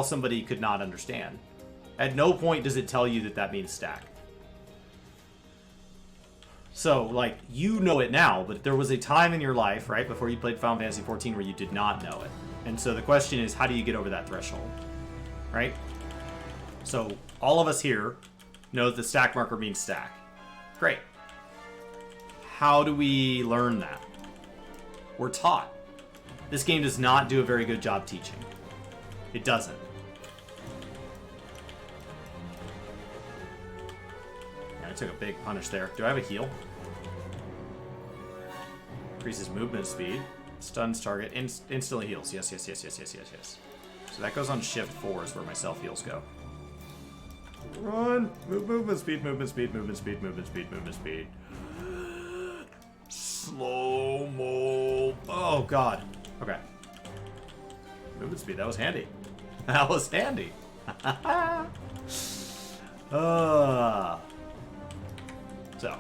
somebody could not understand. At no point does it tell you that that means stack. So, like, you know it now, but there was a time in your life, right, before you played Final Fantasy XIV where you did not know it. And so the question is, how do you get over that threshold, right? So, all of us here know that the stack marker means stack. Great. How do we learn that? We're taught. This game does not do a very good job teaching. It doesn't. Yeah, I took a big punish there. Do I have a heal? Increases movement speed. Stuns target. Instantly heals. Yes, yes, yes, yes, yes, yes, yes. So that goes on shift 4 is where my self heals go. Run! Movement speed, movement speed, movement speed, movement speed, movement speed. Slow-mo. Oh, God. Okay. Movement speed. That was handy. That was handy. So.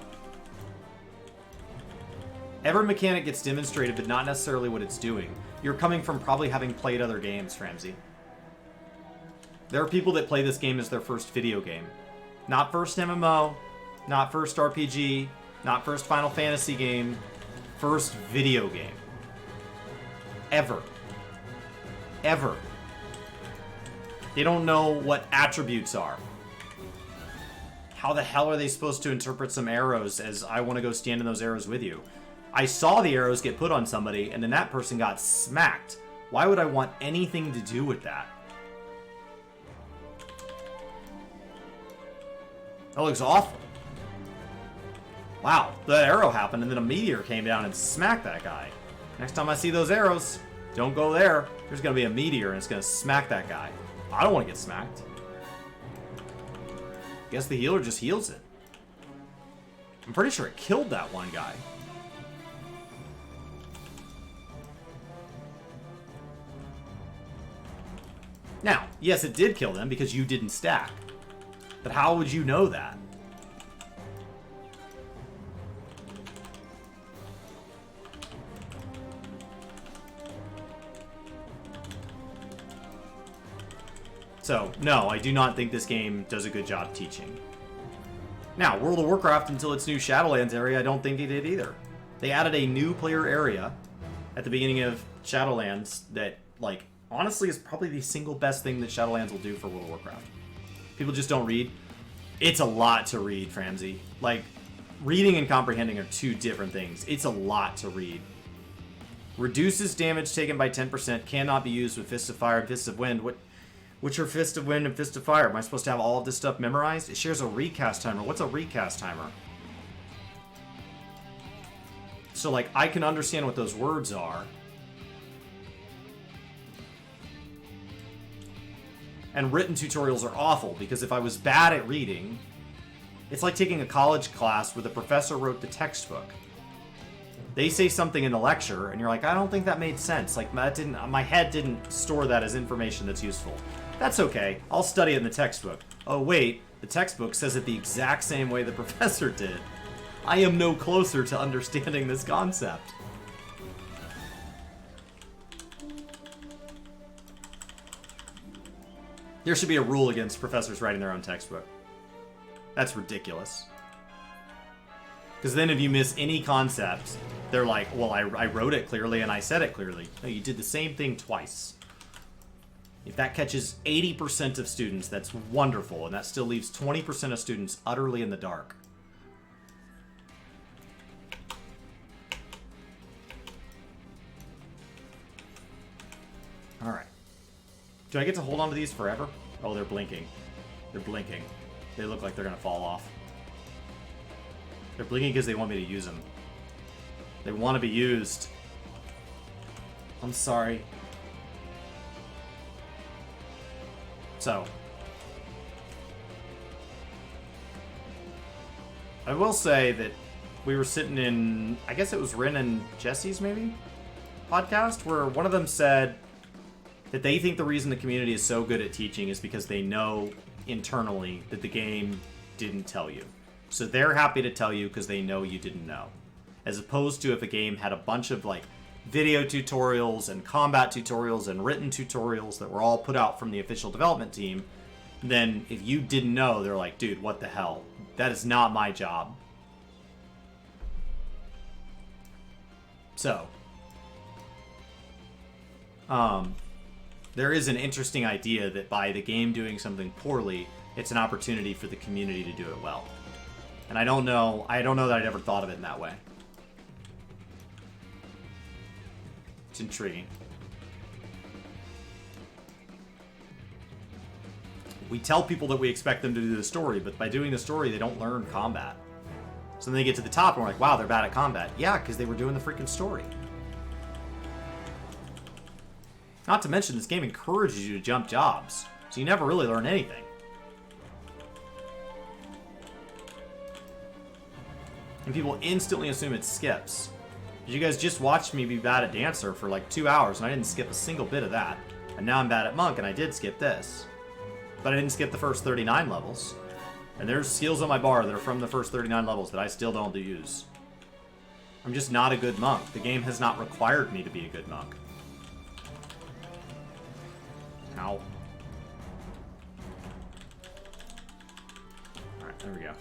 Every mechanic gets demonstrated, but not necessarily what it's doing. You're coming from probably having played other games, Framsy. There are people that play this game as their first video game. Not first MMO, not first RPG, not first Final Fantasy game, first video game. Ever. Ever. They don't know what attributes are. How the hell are they supposed to interpret some arrows as I want to go stand in those arrows with you? I saw the arrows get put on somebody, and then that person got smacked. Why would I want anything to do with that? That looks awful. Wow, that arrow happened, and then a meteor came down and smacked that guy. Next time I see those arrows, don't go there. There's going to be a meteor, and it's going to smack that guy. I don't want to get smacked. Guess the healer just heals it. I'm pretty sure it killed that one guy. Now, yes, it did kill them because you didn't stack. But how would you know that? So, no, I do not think this game does a good job teaching. Now, World of Warcraft, until its new Shadowlands area, I don't think it did either. They added a new player area at the beginning of Shadowlands that, like, honestly is probably the single best thing that Shadowlands will do for World of Warcraft. People just don't read. It's a lot to read, Framsy. Like, reading and comprehending are two different things. It's a lot to read. Reduces damage taken by 10%. Cannot be used with Fist of Fire and Fist of Wind. Which are Fist of Wind and Fist of Fire? Am I supposed to have all of this stuff memorized? It shares a recast timer. What's a recast timer? So, like, I can understand what those words are. And written tutorials are awful, because if I was bad at reading, it's like taking a college class where the professor wrote the textbook. They say something in the lecture, and you're like, I don't think that made sense. Like, my head didn't store that as information that's useful. That's okay. I'll study it in the textbook. Oh, wait, the textbook says it the exact same way the professor did. I am no closer to understanding this concept. There should be a rule against professors writing their own textbook. That's ridiculous. Because then if you miss any concept, they're like, well, I wrote it clearly and I said it clearly. No, you did the same thing twice. If that catches 80% of students, that's wonderful, and that still leaves 20% of students utterly in the dark. Alright. Do I get to hold on to these forever? Oh, they're blinking. They're blinking. They look like they're going to fall off. They're blinking because they want me to use them. They want to be used. I'm sorry. So. I will say that we were sitting in, I guess it was Ren and Jesse's maybe, podcast, where one of them said that they think the reason the community is so good at teaching is because they know internally that the game didn't tell you. So they're happy to tell you because they know you didn't know. As opposed to if a game had a bunch of, like, video tutorials and combat tutorials and written tutorials that were all put out from the official development team, then if you didn't know, they're like, dude, what the hell? That is not my job. So, there is an interesting idea that by the game doing something poorly, it's an opportunity for the community to do it well. And I don't know that I'd ever thought of it in that way. It's intriguing. We tell people that we expect them to do the story, but by doing the story, they don't learn combat. So then they get to the top and we're like, wow, they're bad at combat. Yeah, because they were doing the freaking story. Not to mention, this game encourages you to jump jobs, so you never really learn anything. And people instantly assume it skips. You guys just watched me be bad at Dancer for like 2 hours, and I didn't skip a single bit of that. And now I'm bad at Monk, and I did skip this. But I didn't skip the first 39 levels. And there's skills on my bar that are from the first 39 levels that I still don't use. I'm just not a good monk. The game has not required me to be a good monk. Ow. Alright, there we go.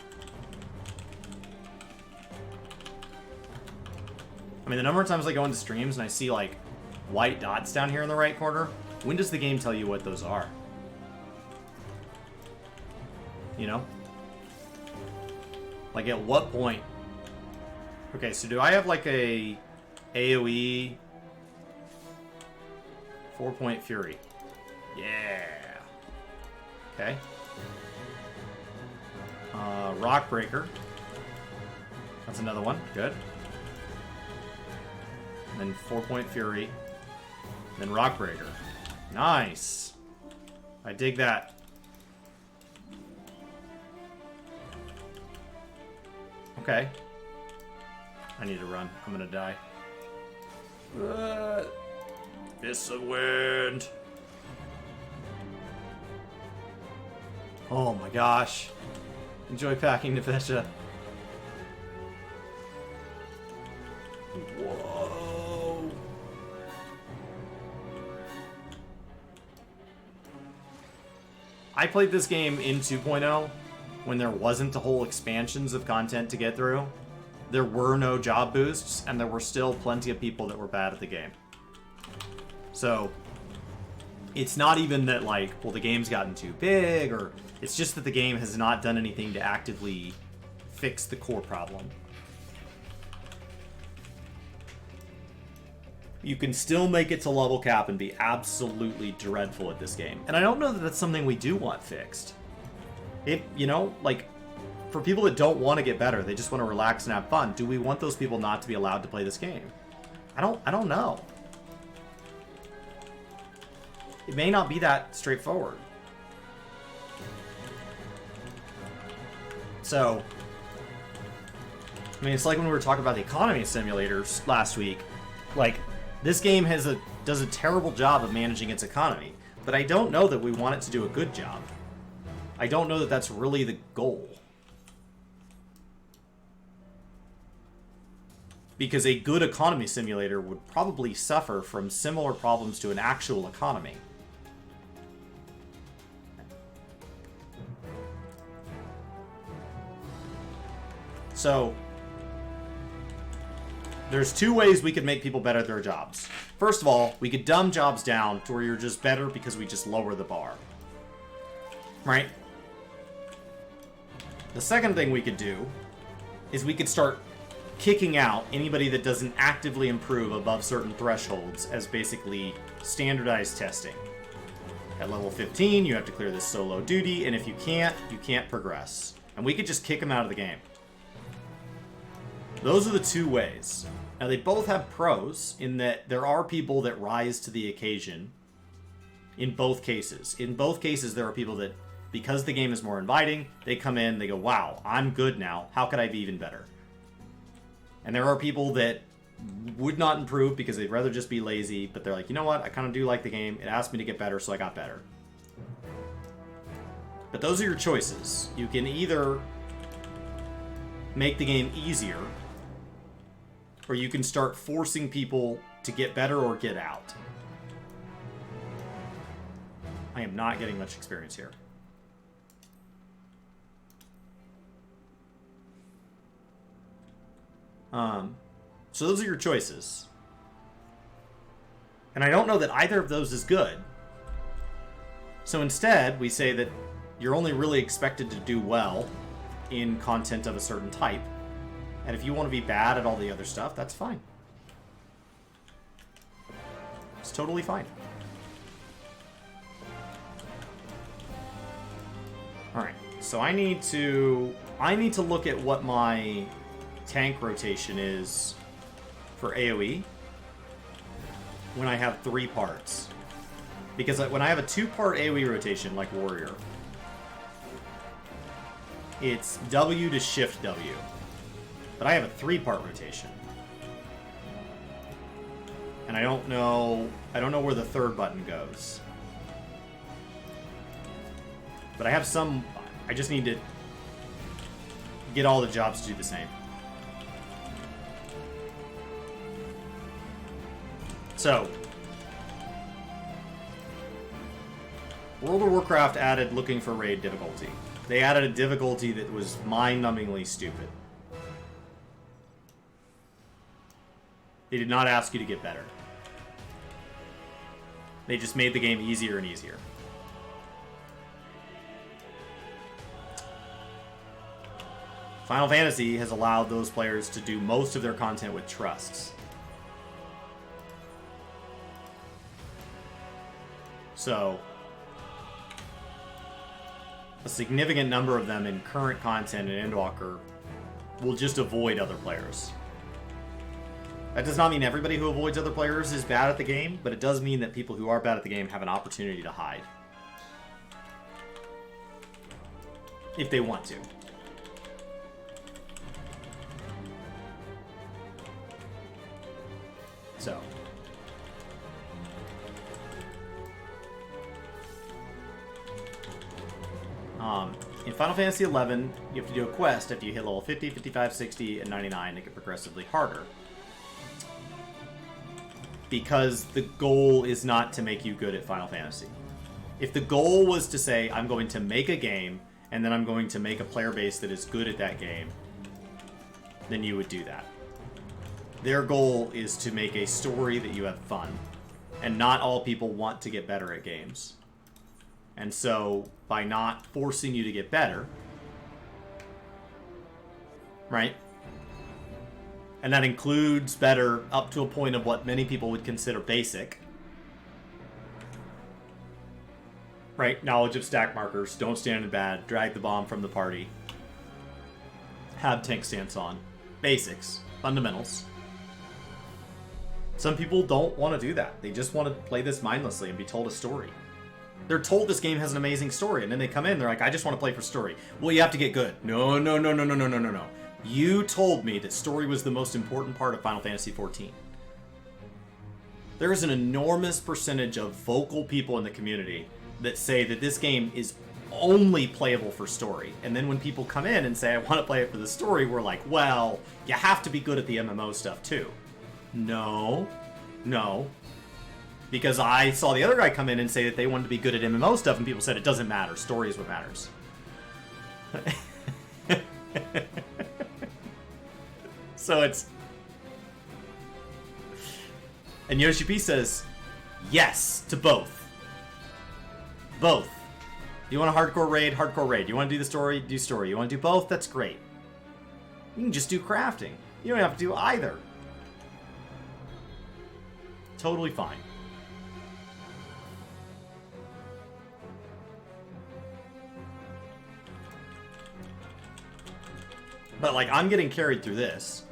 I mean, the number of times I go into streams and I see, like, white dots down here in the right corner, when does the game tell you what those are? You know? Like, at what point? Okay, so do I have, like, a AoE 4-point Fury? Yeah. Okay. Rock Breaker. That's another one. Good. And then 4-point Fury. Then Rock Breaker. Nice. I dig that. Okay. I need to run. I'm gonna die. Fist of Wind. Oh my gosh. Enjoy packing Nefesha. Whoa. I played this game in 2.0 when there wasn't a whole expansions of content to get through. There were no job boosts, and there were still plenty of people that were bad at the game. So, it's not even that, like, well, the game's gotten too big, or it's just that the game has not done anything to actively fix the core problem. You can still make it to level cap and be absolutely dreadful at this game. And I don't know that that's something we do want fixed. It, you know, like, for people that don't want to get better, they just want to relax and have fun, do we want those people not to be allowed to play this game? I don't know. It may not be that straightforward. So, I mean, it's like when we were talking about the economy simulators last week. Like, this game does a terrible job of managing its economy, but I don't know that we want it to do a good job. I don't know that that's really the goal. Because a good economy simulator would probably suffer from similar problems to an actual economy. So, there's two ways we could make people better at their jobs. First of all, we could dumb jobs down to where you're just better because we just lower the bar. Right? The second thing we could do is we could start kicking out anybody that doesn't actively improve above certain thresholds as basically standardized testing. At level 15, you have to clear this solo duty, and if you can't progress. And we could just kick them out of the game. Those are the two ways. Now, they both have pros in that there are people that rise to the occasion in both cases. In both cases, there are people that, because the game is more inviting, they come in, they go, wow, I'm good now. How could I be even better? And there are people that would not improve because they'd rather just be lazy, but they're like, you know what? I kind of do like the game. It asked me to get better, so I got better. But those are your choices. You can either make the game easier, or you can start forcing people to get better or get out. I am not getting much experience here. So those are your choices. And I don't know that either of those is good. So instead, we say that you're only really expected to do well in content of a certain type. And if you want to be bad at all the other stuff, that's fine. It's totally fine. Alright, so I need to look at what my tank rotation is for AoE when I have 3 parts. Because when I have a 2-part AoE rotation, like Warrior, it's W to Shift W. But I have a 3-part rotation. And I don't know where the 3rd button goes. But I have some... I just need to get all the jobs to do the same. So, World of Warcraft added looking for raid difficulty. They added a difficulty that was mind-numbingly stupid. They did not ask you to get better. They just made the game easier and easier. Final Fantasy has allowed those players to do most of their content with trusts. So, a significant number of them in current content in Endwalker will just avoid other players. That does not mean everybody who avoids other players is bad at the game, but it does mean that people who are bad at the game have an opportunity to hide. If they want to. So. In Final Fantasy XI, you have to do a quest after you hit level 50, 55, 60, and 99 to get progressively harder. Because the goal is not to make you good at Final Fantasy. If the goal was to say, I'm going to make a game, and then I'm going to make a player base that is good at that game, then you would do that. Their goal is to make a story that you have fun. And not all people want to get better at games. And so, by not forcing you to get better, right? And that includes better up to a point of what many people would consider basic. Right? Knowledge of stack markers, don't stand in bad, drag the bomb from the party, have tank stance on. Basics. Fundamentals. Some people don't want to do that. They just want to play this mindlessly and be told a story. They're told this game has an amazing story, and then they come in, they're like, I just want to play for story. Well, you have to get good. No. You told me that story was the most important part of Final Fantasy XIV. There is an enormous percentage of vocal people in the community that say that this game is only playable for story. And then when people come in and say, I want to play it for the story, we're like, well, you have to be good at the MMO stuff too. No. Because I saw the other guy come in and say that they wanted to be good at MMO stuff, and people said it doesn't matter. Story is what matters. So it's... And Yoshi P says, yes to both. Both. You want a hardcore raid? Hardcore raid. You want to do the story? Do story. You want to do both? That's great. You can just do crafting. You don't have to do either. Totally fine. But, like, I'm getting carried through this.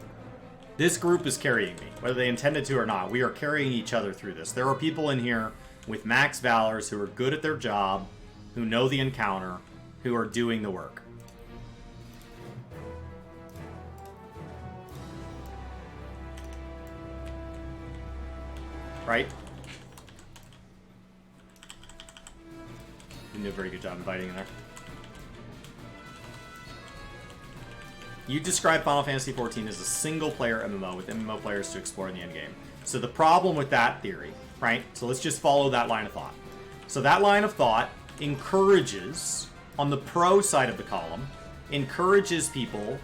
This group is carrying me, whether they intended to or not. We are carrying each other through this. There are people in here with max valors who are good at their job, who know the encounter, who are doing the work. Right? You did a very good job inviting in there. You describe Final Fantasy XIV as a single-player MMO with MMO players to explore in the endgame. So the problem with that theory, right? So let's just follow that line of thought. So that line of thought encourages, on the pro side of the column, encourages people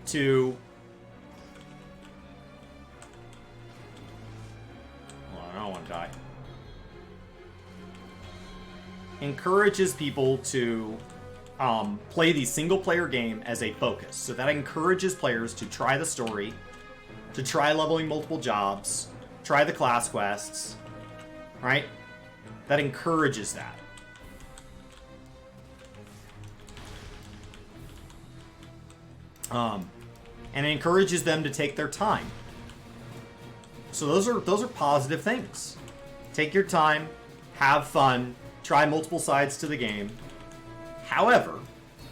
to... Well, I don't want to die. Encourages people to play the single-player game as a focus. So that encourages players to try the story, to try leveling multiple jobs, try the class quests, right? That encourages that. And it encourages them to take their time. So those are positive things. Take your time, have fun, try multiple sides to the game. However,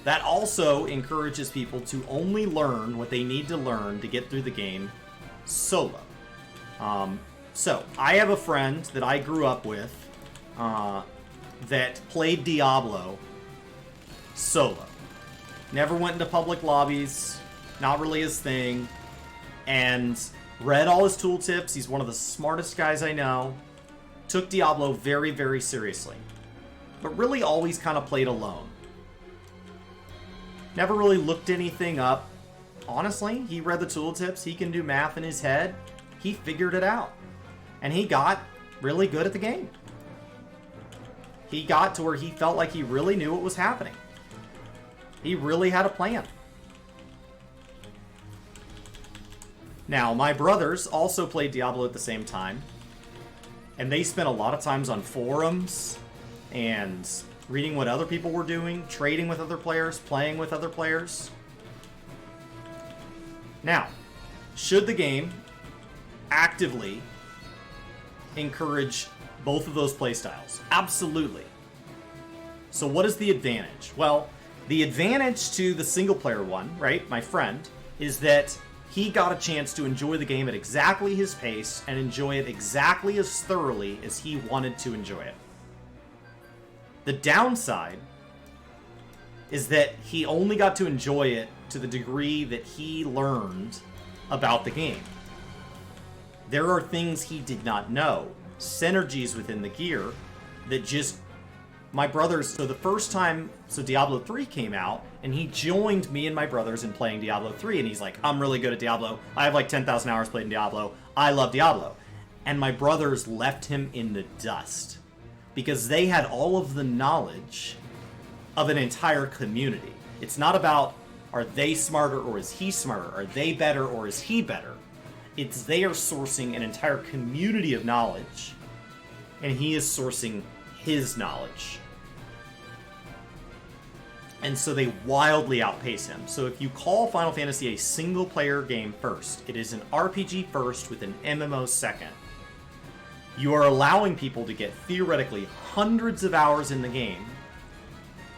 that also encourages people to only learn what they need to learn to get through the game solo. So, I have a friend that I grew up with that played Diablo solo. Never went into public lobbies, not really his thing, and read all his tooltips. He's one of the smartest guys I know. Took Diablo very, very seriously, but really always kind of played alone. Never really looked anything up. Honestly, he read the tooltips, he can do math in his head, he figured it out. And he got really good at the game. He got to where he felt like he really knew what was happening. He really had a plan. Now, my brothers also played Diablo at the same time. And they spent a lot of times on forums and reading what other people were doing, trading with other players, playing with other players. Now, should the game actively encourage both of those playstyles? Absolutely. So what is the advantage? Well, the advantage to the single player one, right, my friend, is that he got a chance to enjoy the game at exactly his pace and enjoy it exactly as thoroughly as he wanted to enjoy it. The downside is that he only got to enjoy it to the degree that he learned about the game. There are things he did not know, synergies within the gear that just... My brothers, so the first time, so Diablo 3 came out, and he joined me and my brothers in playing Diablo 3, and he's like, I'm really good at Diablo. I have like 10,000 hours played in Diablo. I love Diablo. And my brothers left him in the dust because they had all of the knowledge of an entire community. It's not about, are they smarter or is he smarter? Are they better or is he better? It's they are sourcing an entire community of knowledge, and he is sourcing his knowledge. And so they wildly outpace him. So if you call Final Fantasy a single-player game first, it is an RPG first with an MMO second. You are allowing people to get theoretically hundreds of hours in the game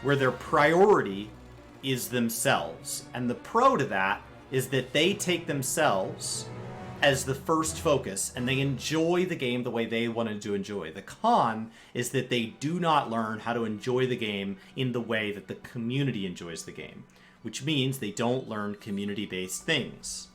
where their priority is themselves. And the pro to that is that they take themselves as the first focus, and they enjoy the game the way they wanted to enjoy. The con is that they do not learn how to enjoy the game in the way that the community enjoys the game, which means they don't learn community-based things.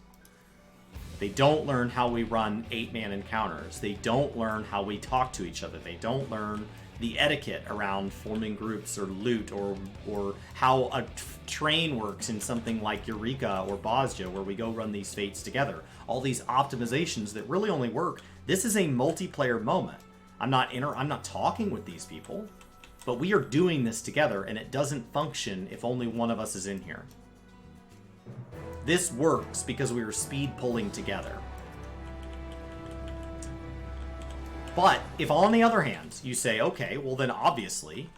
They don't learn how we run 8-man encounters. They don't learn how we talk to each other. They don't learn the etiquette around forming groups or loot, or how a train works in something like Eureka or Bosja, where we go run these fates together. All these optimizations that really only work. This is a multiplayer moment. I'm not talking with these people, but we are doing this together, and it doesn't function if only one of us is in here. This works because we are speed pulling together. But if on the other hand, you say, okay, well then obviously,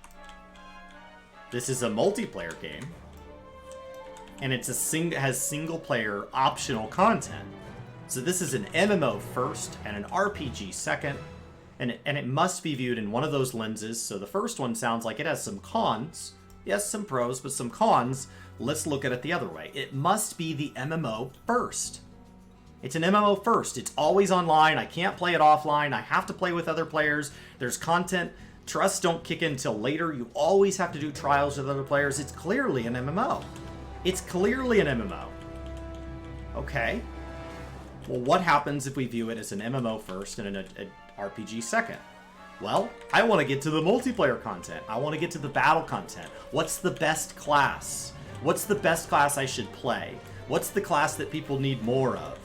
this is a multiplayer game, and it's has single-player optional content. So this is an MMO first and an RPG second, and it must be viewed in one of those lenses. So the first one sounds like it has some cons. Yes, some pros, but some cons. Let's look at it the other way. It must be the MMO first. It's an MMO first. It's always online. I can't play it offline. I have to play with other players. There's content. Trusts don't kick in until later. You always have to do trials with other players. It's clearly an MMO. It's clearly an MMO. Okay. Well, what happens if we view it as an MMO first and an RPG second? Well, I want to get to the multiplayer content. I want to get to the battle content. What's the best class? What's the best class I should play? What's the class that people need more of?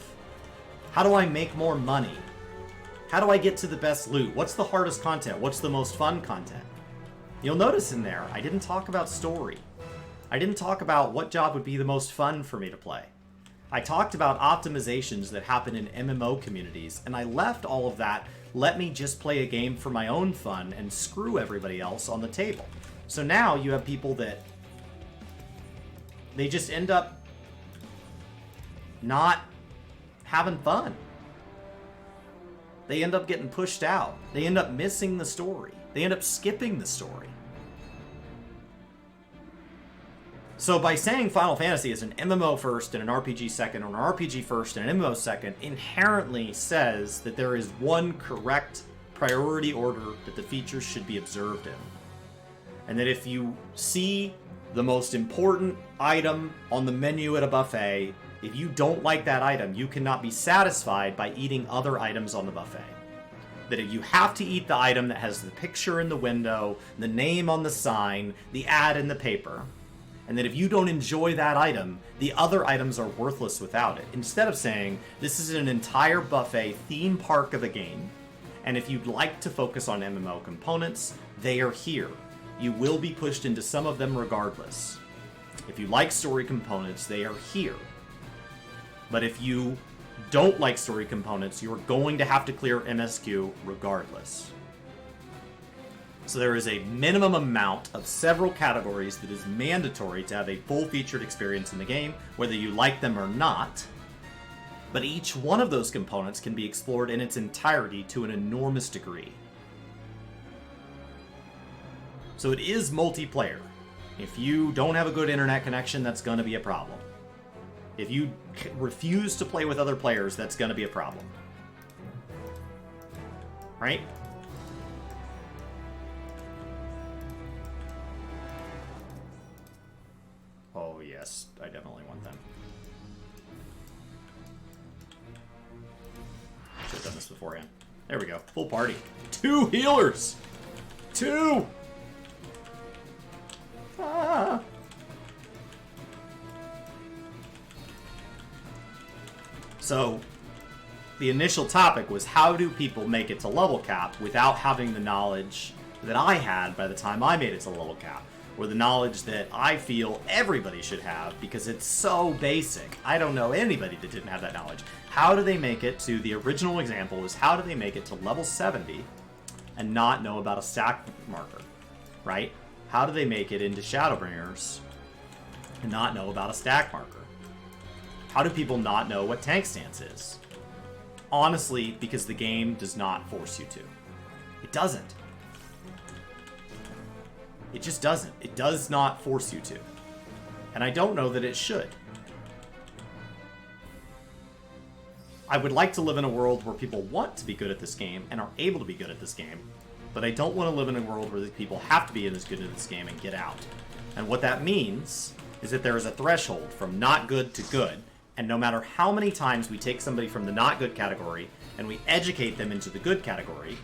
How do I make more money? How do I get to the best loot? What's the hardest content? What's the most fun content? You'll notice in there, I didn't talk about story. I didn't talk about what job would be the most fun for me to play. I talked about optimizations that happen in MMO communities, and I left all of that. Let me just play a game for my own fun and screw everybody else on the table. So now you have people that they just end up not having fun. They end up getting pushed out. They end up missing the story. They end up skipping the story. So by saying Final Fantasy is an MMO first and an RPG second, or an RPG first and an MMO second, inherently says that there is one correct priority order that the features should be observed in. And that if you see the most important item on the menu at a buffet, if you don't like that item, you cannot be satisfied by eating other items on the buffet. That you have to eat the item that has the picture in the window, the name on the sign, the ad in the paper. And that if you don't enjoy that item, the other items are worthless without it. Instead of saying, this is an entire buffet theme park of a game, and if you'd like to focus on MMO components, they are here. You will be pushed into some of them regardless. If you like story components, they are here. But if you don't like story components, you're going to have to clear MSQ regardless. So there is a minimum amount of several categories that is mandatory to have a full-featured experience in the game, whether you like them or not. But each one of those components can be explored in its entirety to an enormous degree. So it is multiplayer. If you don't have a good internet connection, that's going to be a problem. If you refuse to play with other players, that's going to be a problem. Right? Oh, yes. I definitely want them. Should have done this beforehand. There we go. Full party. 2 healers! 2! Ah! So, the initial topic was how do people make it to level cap without having the knowledge that I had by the time I made it to level cap, or the knowledge that I feel everybody should have because it's so basic. I don't know anybody that didn't have that knowledge. How do they make it to, the original example was how do they make it to level 70 and not know about a stack marker, right? How do they make it into Shadowbringers and not know about a stack marker? How do people not know what tank stance is? Honestly, because the game does not force you to. It doesn't. It just doesn't. It does not force you to. And I don't know that it should. I would like to live in a world where people want to be good at this game and are able to be good at this game, but I don't want to live in a world where people have to be as good at this game and get out. And what that means is that there is a threshold from not good to good, and no matter how many times we take somebody from the not good category and we educate them into the good category,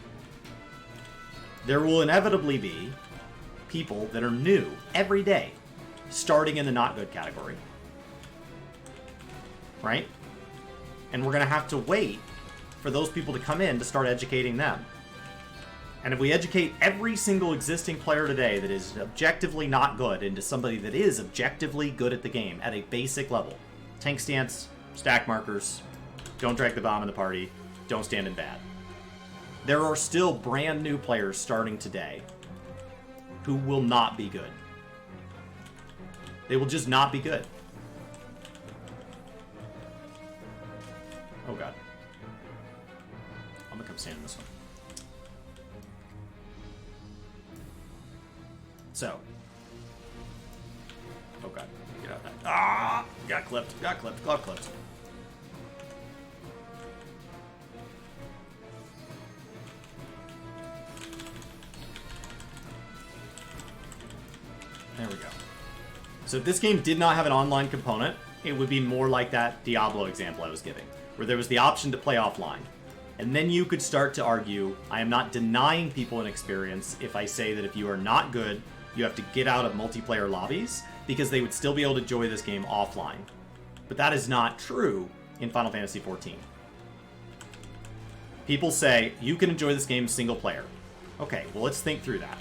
there will inevitably be people that are new every day, starting in the not good category. Right? And we're going to have to wait for those people to come in to start educating them. And if we educate every single existing player today that is objectively not good into somebody that is objectively good at the game at a basic level, tank stance, stack markers, don't drag the bomb in the party, don't stand in bad. There are still brand new players starting today who will not be good. They will just not be good. Oh god. I'm gonna come stand in this one. So. Oh god. Get out of that. Ah! Got clipped. Got clipped. Got clipped. There we go. So if this game did not have an online component, it would be more like that Diablo example I was giving, where there was the option to play offline. And then you could start to argue, I am not denying people an experience if I say that if you are not good, you have to get out of multiplayer lobbies, because they would still be able to enjoy this game offline. But that is not true in Final Fantasy XIV. People say, you can enjoy this game single player. Okay, well, let's think through that.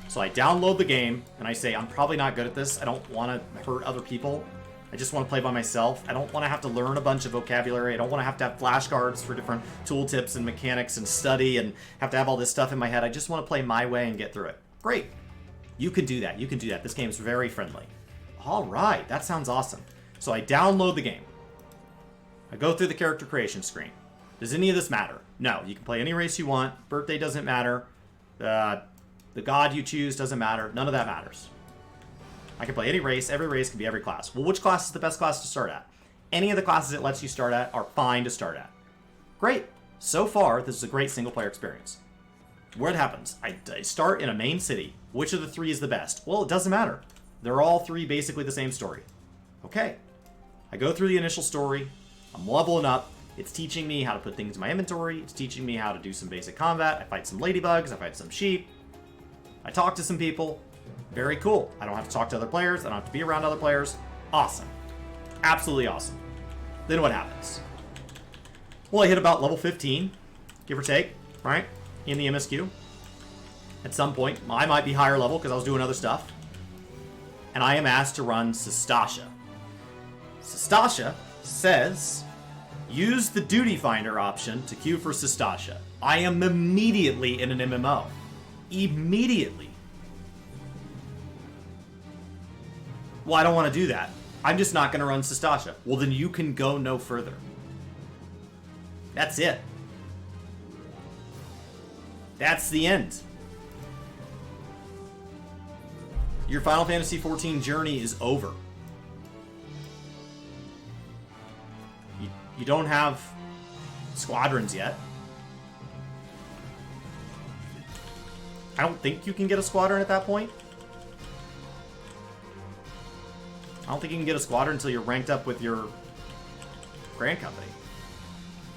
So I download the game, and I say, I'm probably not good at this. I don't want to hurt other people. I just want to play by myself. I don't want to have to learn a bunch of vocabulary. I don't want to have flashcards for different tooltips and mechanics and study and have to have all this stuff in my head. I just want to play my way and get through it. Great. You can do that. You can do that. This game's very friendly. All right. That sounds awesome. So I download the game. I go through the character creation screen. Does any of this matter? No. You can play any race you want. Birthday doesn't matter. The god you choose doesn't matter. None of that matters. I can play any race. Every race can be every class. Well, which class is the best class to start at? Any of the classes it lets you start at are fine to start at. Great. So far, this is a great single-player experience. What happens? I start in a main city. Which of the three is the best? Well, it doesn't matter. They're all three basically the same story. Okay. I go through the initial story. I'm leveling up. It's teaching me how to put things in my inventory. It's teaching me how to do some basic combat. I fight some ladybugs. I fight some sheep. I talk to some people. Very cool. I don't have to talk to other players. I don't have to be around other players. Awesome. Absolutely awesome. Then what happens? Well, I hit about level 15, give or take, right? In the MSQ. At some point, I might be higher level because I was doing other stuff. And I am asked to run Sestasha. Sestasha says, use the Duty Finder option to queue for Sestasha. I am immediately in an MMO. Immediately. Well, I don't want to do that. I'm just not going to run Sestasha. Well, then you can go no further. That's it. That's the end. Your Final Fantasy XIV journey is over. You don't have squadrons yet. I don't think you can get a squadron at that point. I don't think you can get a squadron until you're ranked up with your Grand Company.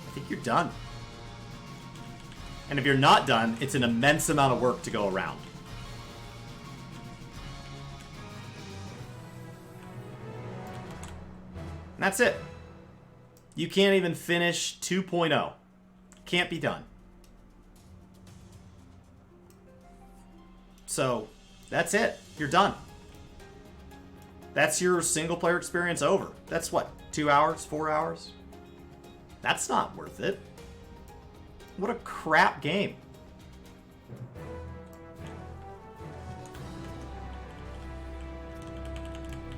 I think you're done. And if you're not done, it's an immense amount of work to go around. And that's it. You can't even finish 2.0. Can't be done. So, that's it. You're done. That's your single-player experience over. That's what, 2 hours, 4 hours? That's not worth it. What a crap game.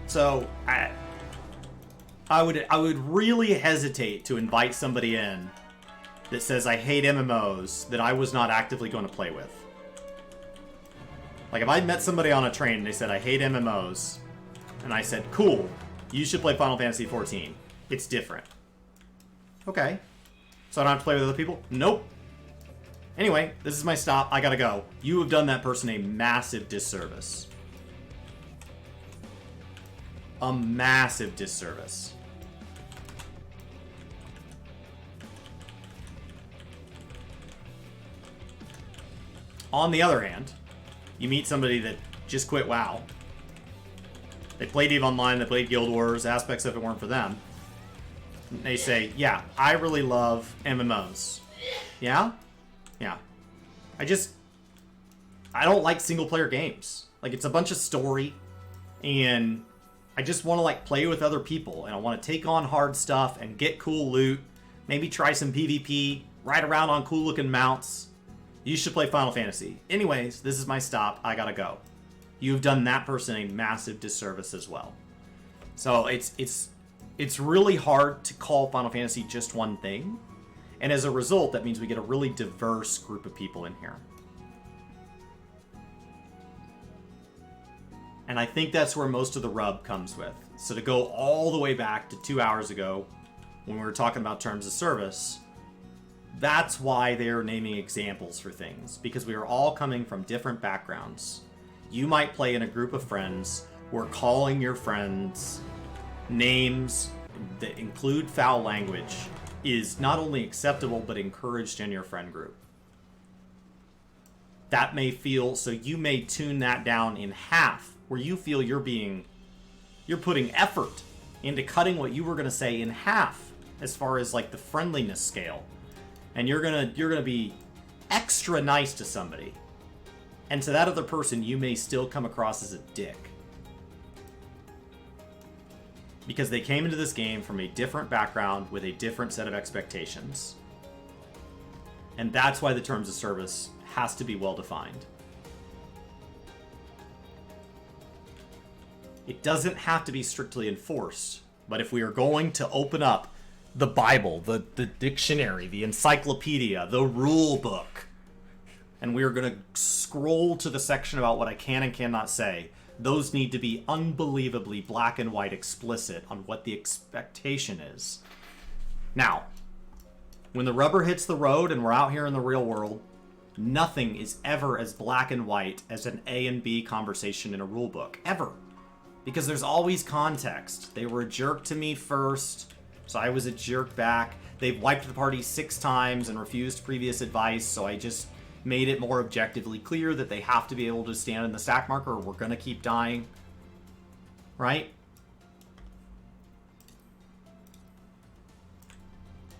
So, I would really hesitate to invite somebody in that says, I hate MMOs, that I was not actively going to play with. Like, if I met somebody on a train and they said, I hate MMOs, and I said, cool, you should play Final Fantasy XIV. It's different. Okay. So I don't have to play with other people? Nope. Anyway, this is my stop. I gotta go. You have done that person a massive disservice. A massive disservice. On the other hand, you meet somebody that just quit WoW. They played EVE Online, they played Guild Wars, aspects of it weren't for them. And they say, yeah, I really love MMOs. Yeah? Yeah. I don't like single-player games. Like, it's a bunch of story, and I just want to, like, play with other people, and I want to take on hard stuff and get cool loot, maybe try some PvP, ride around on cool-looking mounts. You should play Final Fantasy. Anyways, this is my stop. I gotta go. You've done that person a massive disservice as well. So it's really hard to call Final Fantasy just one thing. And as a result, that means we get a really diverse group of people in here. And I think that's where most of the rub comes with. So to go all the way back to 2 hours ago, when we were talking about terms of service, that's why they're naming examples for things. Because we are all coming from different backgrounds. You might play in a group of friends who are calling your friends names that include foul language is not only acceptable but encouraged in your friend group. That may feel, so you may tune that down in half, where you feel you're putting effort into cutting what you were going to say in half as far as like the friendliness scale. And you're going to be extra nice to somebody. And to that other person, you may still come across as a dick. Because they came into this game from a different background with a different set of expectations. And that's why the terms of service has to be well defined. It doesn't have to be strictly enforced, but if we are going to open up the Bible, the dictionary, the encyclopedia, the rule book, and we are going to scroll to the section about what I can and cannot say, those need to be unbelievably black and white explicit on what the expectation is. Now, when the rubber hits the road and we're out here in the real world, nothing is ever as black and white as an A and B conversation in a rule book. Ever. Because there's always context. They were a jerk to me first, so I was a jerk back. They've wiped the party 6 times and refused previous advice, so I just made it more objectively clear that they have to be able to stand in the stack marker or we're going to keep dying. Right?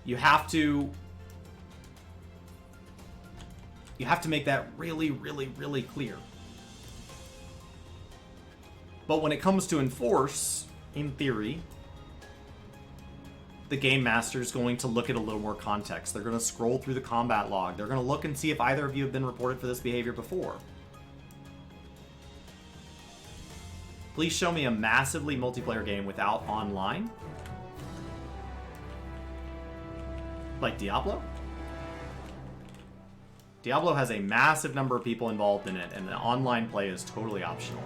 You have to make that really, really, really clear. But when it comes to enforce, in theory, the game master is going to look at a little more context. They're going to scroll through the combat log. They're going to look and see if either of you have been reported for this behavior before. Please show me a massively multiplayer game without online. Like Diablo? Diablo has a massive number of people involved in it, and the online play is totally optional.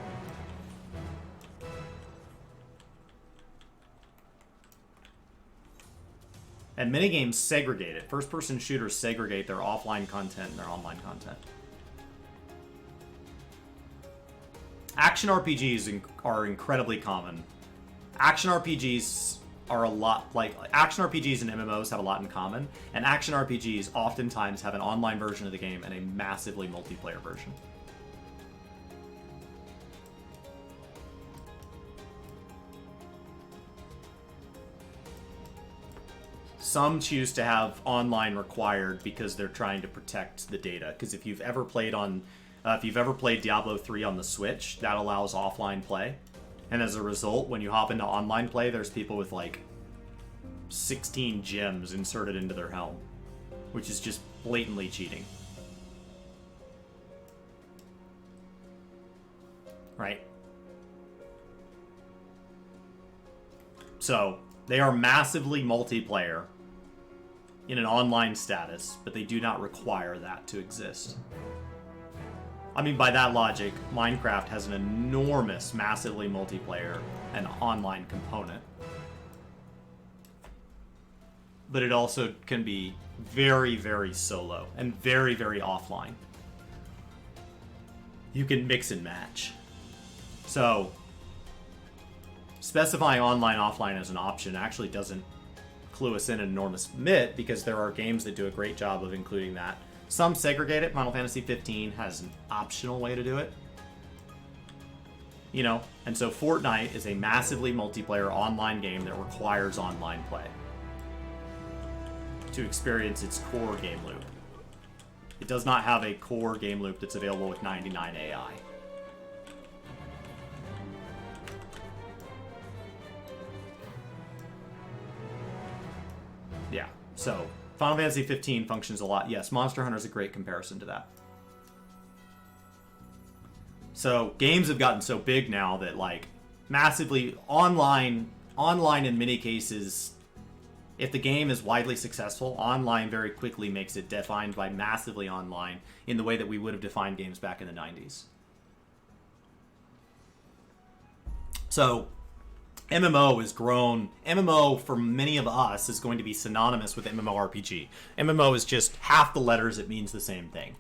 And minigames segregate it. First-person shooters segregate their offline content and their online content. Action RPGs are incredibly common. Action RPGs are a lot like action RPGs and MMOs have a lot in common, and action RPGs oftentimes have an online version of the game and a massively multiplayer version. Some choose to have online required because they're trying to protect the data. Because if you've ever played Diablo 3 on the Switch, that allows offline play. And as a result, when you hop into online play, there's people with like 16 gems inserted into their helm, which is just blatantly cheating. Right? So, they are massively multiplayer in an online status, but they do not require that to exist. I mean, by that logic, Minecraft has an enormous, massively multiplayer and online component. But it also can be very, very solo and very, very offline. You can mix and match. So, specifying online, offline as an option actually doesn't clue us in an enormous bit, because there are games that do a great job of including that. Some segregate it. Final Fantasy XV has an optional way to do it. You know, and so Fortnite is a massively multiplayer online game that requires online play to experience its core game loop. It does not have a core game loop that's available with 99 AI. Yeah, so Final Fantasy XV functions a lot. Yes, Monster Hunter is a great comparison to that. So games have gotten so big now that like massively online in many cases, if the game is widely successful, online very quickly makes it defined by massively online in the way that we would have defined games back in the 90s. So MMO has grown. MMO, for many of us, is going to be synonymous with MMORPG. MMO is just half the letters, it means the same thing.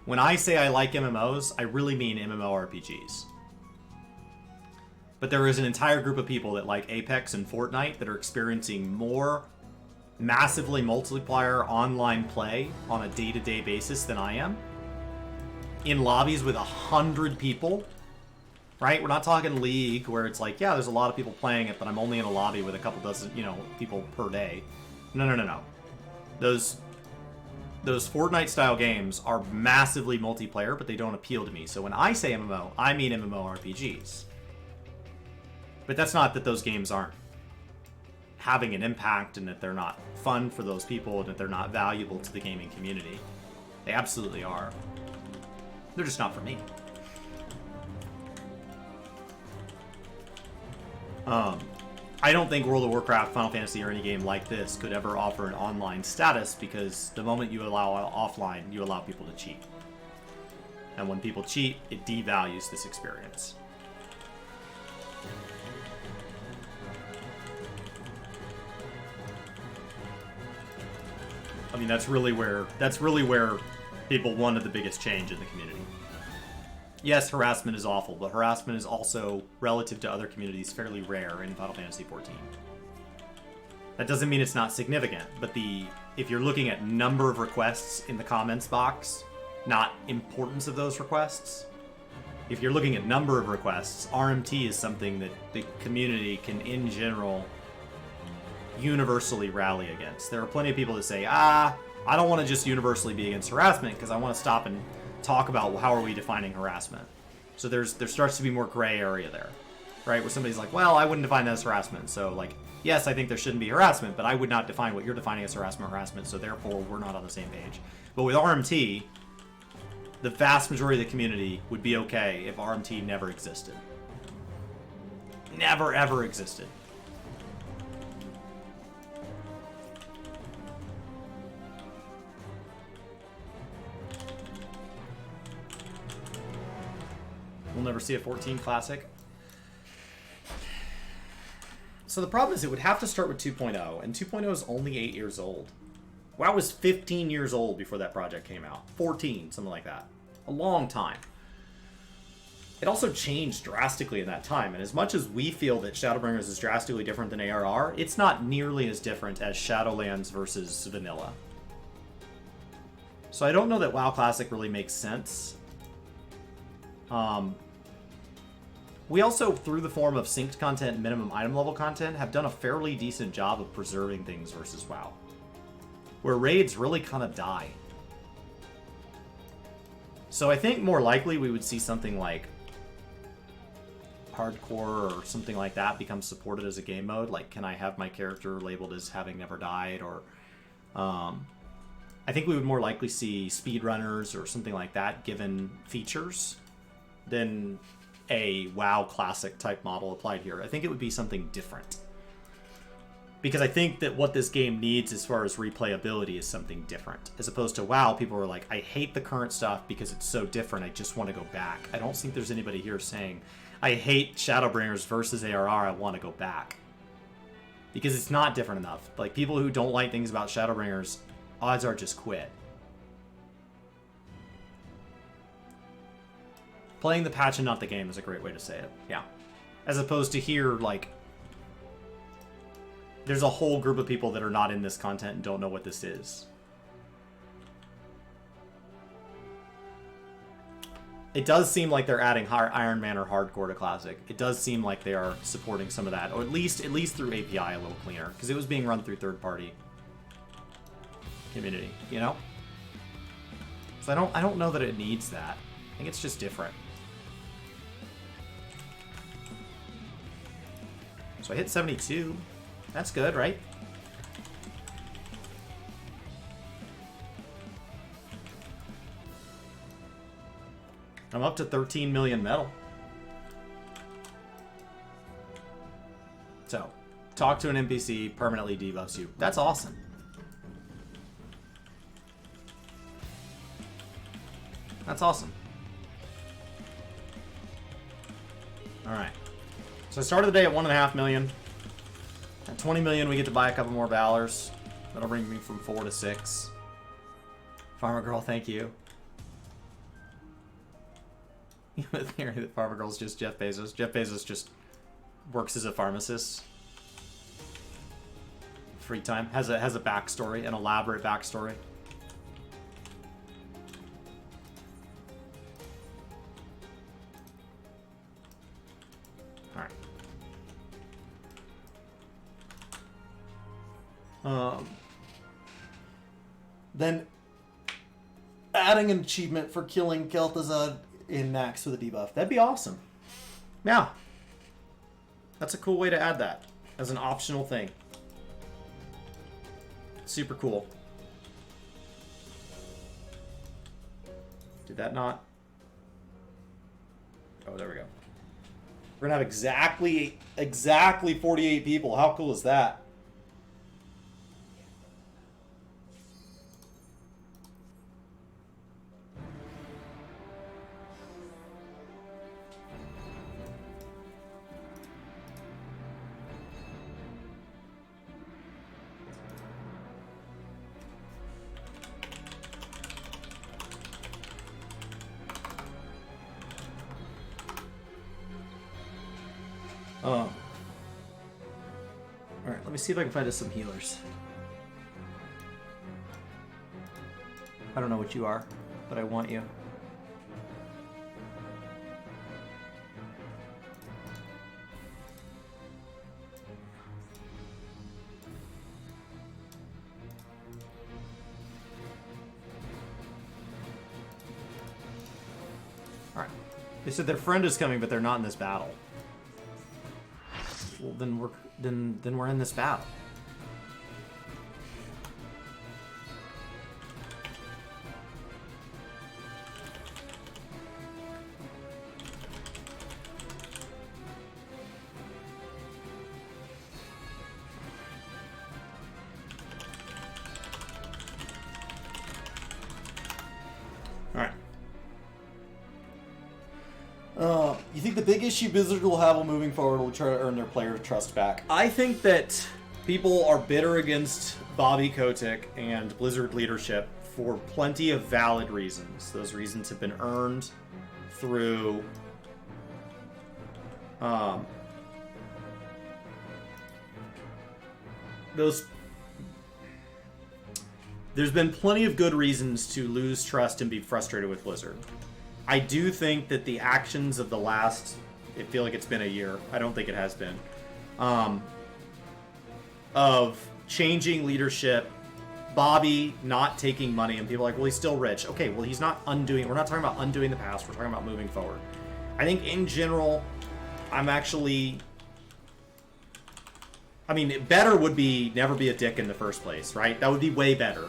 When I say I like MMOs, I really mean MMORPGs. But there is an entire group of people that like Apex and Fortnite that are experiencing more massively multiplayer online play on a day-to-day basis than I am. In lobbies with 100 people, right? We're not talking League where it's like, yeah, there's a lot of people playing it, but I'm only in a lobby with a couple dozen, you know, people per day. No. Those Fortnite-style games are massively multiplayer, but they don't appeal to me. So when I say MMO, I mean MMORPGs. But that's not that those games aren't having an impact and that they're not fun for those people and that they're not valuable to the gaming community. They absolutely are. They're just not for me. I don't think World of Warcraft, Final Fantasy, or any game like this could ever offer an online status because the moment you allow offline, you allow people to cheat. And when people cheat, it devalues this experience. I mean, that's really where people wanted the biggest change in the community. Yes, harassment is awful, but harassment is also, relative to other communities, fairly rare in Final Fantasy XIV. That doesn't mean it's not significant, but if you're looking at number of requests in the comments box, not importance of those requests, if you're looking at number of requests, RMT is something that the community can, in general, universally rally against. There are plenty of people that say, I don't want to just universally be against harassment because I want to stop and talk about how are we defining harassment. So there starts to be more gray area there, right? Where somebody's like, well, I wouldn't define that as harassment. So like, yes, I think there shouldn't be harassment, but I would not define what you're defining as harassment, so therefore we're not on the same page. But with RMT, the vast majority of the community would be okay if RMT never existed. Never, ever existed. We'll never see a 14 Classic. So the problem is it would have to start with 2.0, and 2.0 is only 8 years old. WoW was 15 years old before that project came out. 14, something like that. A long time. It also changed drastically in that time, and as much as we feel that Shadowbringers is drastically different than ARR, it's not nearly as different as Shadowlands versus Vanilla. So I don't know that WoW Classic really makes sense. We also, through the form of synced content and minimum item level content, have done a fairly decent job of preserving things versus WoW. Where raids really kind of die. So I think more likely we would see something like hardcore or something like that become supported as a game mode. Like, can I have my character labeled as having never died? Or I think we would more likely see speedrunners or something like that given features than a WoW Classic type model applied here. I think it would be something different. Because I think that what this game needs as far as replayability is something different. As opposed to WoW, people are like, I hate the current stuff because it's so different, I just want to go back. I don't think there's anybody here saying, I hate Shadowbringers versus ARR, I want to go back. Because it's not different enough. Like, people who don't like things about Shadowbringers, odds are just quit. Playing the patch and not the game is a great way to say it. Yeah. As opposed to here, like, there's a whole group of people that are not in this content and don't know what this is. It does seem like they're adding Iron Man or Hardcore to Classic. It does seem like they are supporting some of that, or at least through API a little cleaner, because it was being run through third-party community, you know? So I don't know that it needs that. I think it's just different. So I hit 72. That's good, right? I'm up to 13 million metal. So, talk to an NPC, permanently debuffs you. That's awesome. That's awesome. Alright. So I started the day at 1.5 million. At 20 million, we get to buy a couple more Valors. That'll bring me from 4 to 6. Farmer Girl, thank you. You have a theory that Farmer Girl's just Jeff Bezos. Jeff Bezos just works as a pharmacist. free time. Has a backstory, an elaborate backstory. Then adding an achievement for killing Kel'Thuzad in Max with a debuff. That'd be awesome. Yeah. That's a cool way to add that as an optional thing. Super cool. Did that not? Oh, there we go. We're gonna have exactly 48 people. How cool is that? Alright, let me see if I can find us some healers. I don't know what you are, but I want you. Alright. They said their friend is coming, but they're not in this battle. Well, then we're in this battle. You think the big issue Blizzard will have moving forward will try to earn their player trust back? I think that people are bitter against Bobby Kotick and Blizzard leadership for plenty of valid reasons. Those reasons have been earned through there's been plenty of good reasons to lose trust and be frustrated with Blizzard. I do think that the actions of the last, I feel like it's been a year, I don't think it has been, of changing leadership, Bobby not taking money, and people are like, well, he's still rich. Okay, well, he's not undoing, we're not talking about undoing the past, we're talking about moving forward. I think in general, I'm actually, I mean, better would be never be a dick in the first place, right? That would be way better.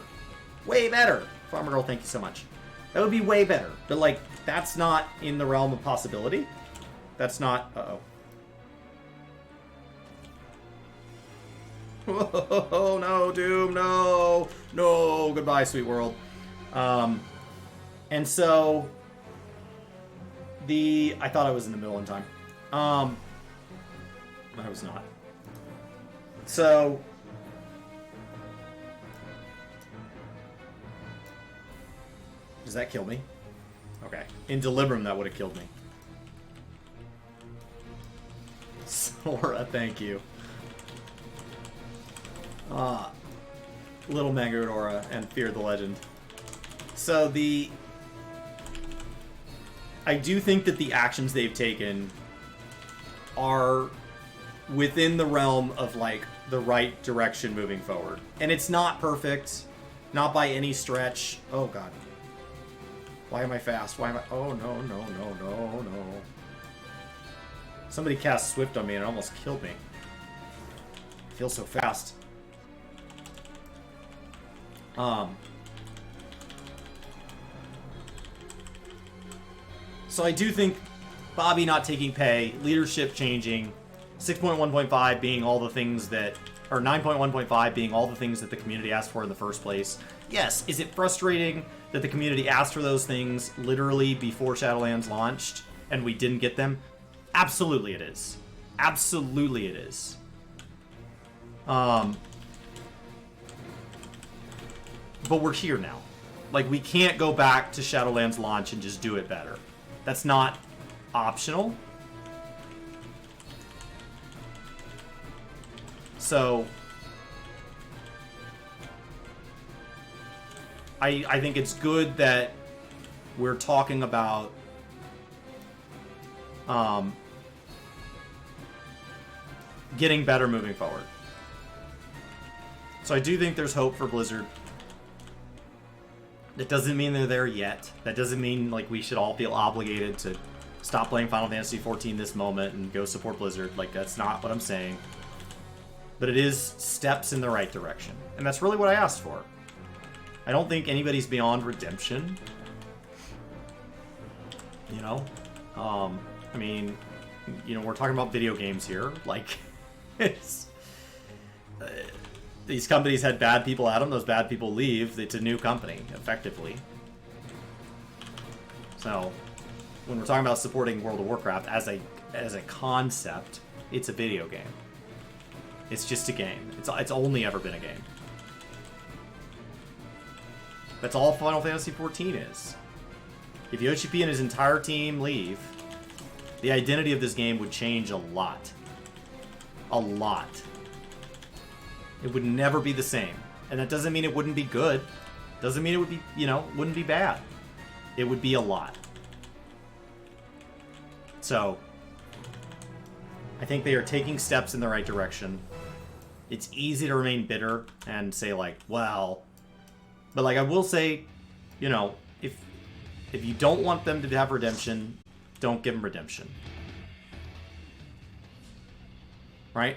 Way better. Farmer Girl, thank you so much. That would be way better. But, like, that's not in the realm of possibility. That's not... Uh-oh. Oh, no, Doom, no. No, goodbye, sweet world. And so... I thought I was in the middle in time. I was not. So... Does that kill me? Okay. In Delibram, that would have killed me. Sora, thank you. Little Mangadora and Fear the Legend. So I do think that the actions they've taken are within the realm of, like, the right direction moving forward. And it's not perfect. Not by any stretch. Oh, God. Why am I fast? Why am I... Oh, no, no, no, no, no. Somebody cast Swift on me and it almost killed me. I feel so fast. So I do think Bobby not taking pay, leadership changing, 6.1.5 being all the things that... Or 9.1.5 being all the things that the community asked for in the first place. Yes, is it frustrating that the community asked for those things literally before Shadowlands launched and we didn't get them? Absolutely it is. Absolutely it is. But we're here now. Like, we can't go back to Shadowlands launch and just do it better. That's not optional. So, I think it's good that we're talking about getting better moving forward. So I do think there's hope for Blizzard. That doesn't mean they're there yet. That doesn't mean like we should all feel obligated to stop playing Final Fantasy XIV this moment and go support Blizzard. Like, that's not what I'm saying. But it is steps in the right direction. And that's really what I asked for. I don't think anybody's beyond redemption. You know? I mean, you know, we're talking about video games here. Like, it's... these companies had bad people at them. Those bad people leave. It's a new company, effectively. So, when we're talking about supporting World of Warcraft as a concept, it's a video game. It's just a game. It's only ever been a game. That's all Final Fantasy XIV is. If Yoshi P and his entire team leave, the identity of this game would change a lot. A lot. It would never be the same. And that doesn't mean it wouldn't be good. Doesn't mean it would be, you know, wouldn't be bad. It would be a lot. So, I think they are taking steps in the right direction. It's easy to remain bitter and say, like, well... But, like, I will say, you know, if you don't want them to have redemption, don't give them redemption. Right?